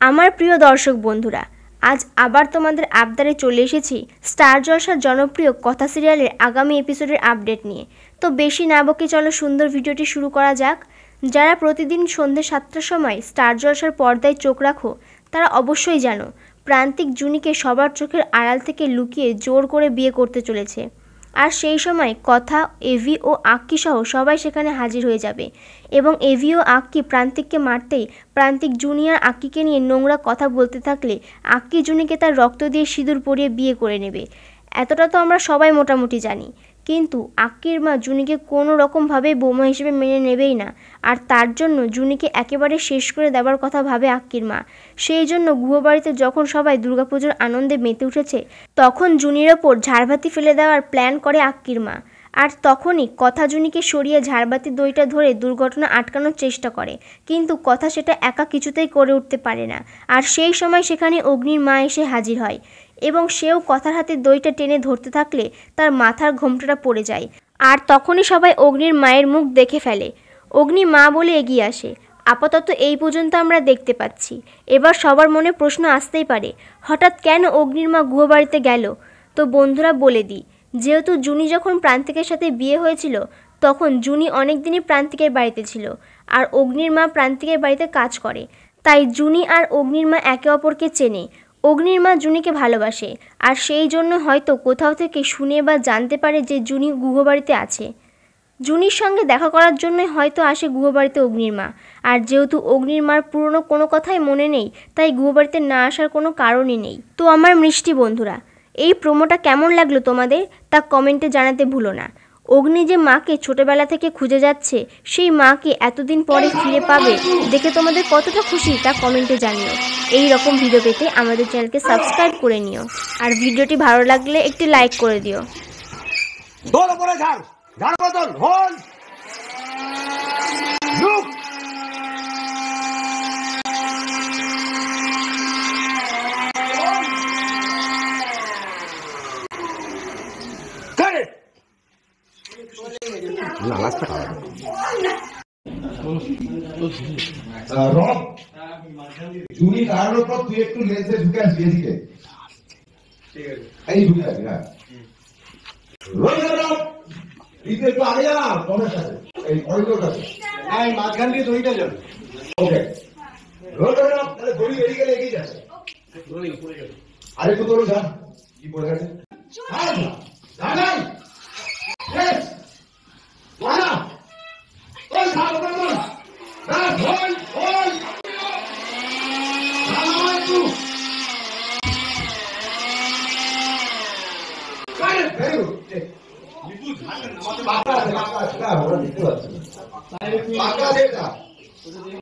আমার প্রিয় দর্শক বন্ধুরা, আজ আবার তোমাদের আবদারে চলে এসেছি স্টার জলসার জনপ্রিয় কথা সিরিয়ালের আগামী এপিসোডের আপডেট নিয়ে। তো বেশি না বকে চলো সুন্দর ভিডিওটি শুরু করা যাক। যারা প্রতিদিন সন্ধ্যে 7টার সময় স্টার জলসার পর্দায় চোখ রাখো তারা অবশ্যই জানো প্রান্তিক জুনিকে সবার চোখের আড়াল থেকে লুকিয়ে জোর করে বিয়ে করতে চলেছে। আর সেই সময় কথা, এভি ও আক্কি সহ সবাই সেখানে হাজির হয়ে যাবে এবং এভি ও আক্কি প্রান্তিককে মারতেই প্রান্তিক জুনি আর আক্কিকে নিয়ে নোংরা কথা বলতে থাকলে আক্কি জুনিকে তার রক্ত দিয়ে সিঁদুর পরিয়ে বিয়ে করে নেবে। এতটা তো আমরা সবাই মোটামুটি জানি, কিন্তু আক্কির মা জুনিকে কোনো রকমভাবে বৌমা হিসেবে মেনে নেবেই না, আর তার জন্য জুনিকে একেবারে শেষ করে দেওয়ার কথা ভাবে আক্কির মা। সেই জন্য গৃহবাড়িতে যখন সবাই দুর্গাপুজোর আনন্দে মেতে উঠেছে তখন জুনির ওপর ঝাড়বাতি ফেলে দেওয়ার প্ল্যান করে আক্কির মা। আর তখনই কথা জুনিকে সরিয়ে ঝাড়বাতি দড়িটা ধরে দুর্ঘটনা আটকানোর চেষ্টা করে, কিন্তু কথা সেটা একা কিছুতেই করে উঠতে পারে না। আর সেই সময় সেখানে অগ্নির মা এসে হাজির হয় এবং সেও কথার হাতে দড়িটা টেনে ধরতে থাকলে তার মাথার ঘোমটাটা পড়ে যায়। আর তখনই সবাই অগ্নির মায়ের মুখ দেখে ফেলে। অগ্নি মা বলে এগিয়ে আসে। আপাতত এই পর্যন্ত আমরা দেখতে পাচ্ছি। এবার সবার মনে প্রশ্ন আসতেই পারে, হঠাৎ কেন অগ্নির মা গৃহবাড়িতে গেল? তো বন্ধুরা বলে দিই, যেহেতু জুনি যখন প্রান্তিকের সাথে বিয়ে হয়েছিল তখন জুনি অনেক দিনই প্রান্তিকের বাড়িতে ছিল, আর অগ্নির মা প্রান্তিকের বাড়িতে কাজ করে, তাই জুনি আর অগ্নির মা একে অপরকে চেনে। অগ্নির মা জুনিকে ভালোবাসে, আর সেই জন্য হয়তো কোথাও থেকে শুনে বা জানতে পারে যে জুনি গৃহবাড়িতে আছে। জুনির সঙ্গে দেখা করার জন্যই হয়তো আসে গৃহবাড়িতে অগ্নির মা। আর যেহেতু অগ্নির মার পুরনো কোনো কথাই মনে নেই, তাই গৃহবাড়িতে না আসার কোনো কারণই নেই। তো আমার মিষ্টি বন্ধুরা, এই প্রোমোটা কেমন লাগলো তোমাদের তা কমেন্টে জানাতে ভুলো না। অগ্নি যে মাকে ছোটবেলা থেকে খুঁজে যাচ্ছে, সেই মাকে এতদিন পরে ফিরে পাবে দেখে তোমাদের কতটা খুশি তা কমেন্টে জানিও। এই রকম ভিডিও পেতে আমাদের চ্যানেলকে সাবস্ক্রাইব করে নিও, আর ভিডিওটি ভালো লাগলে একটি লাইক করে দিও। জুনি দাঁড়ানোর পর তুই একটু লেন্সে ঢুকে আসবি এদিকে, এই ঢুকে আসবি। হ্যাঁ, একটু আগে যা তোমার সাথে, এই করিডোর কাছে, হ্যাঁ মাঝখান দিয়ে দড়িটা যাবে। ওকে, তাহলে দড়ি বেরিয়ে গেলে এগিয়ে যাচ্ছে। আরে একটু তোর যা, কি পড়ে গেছে? দেখতে পাচ্ছি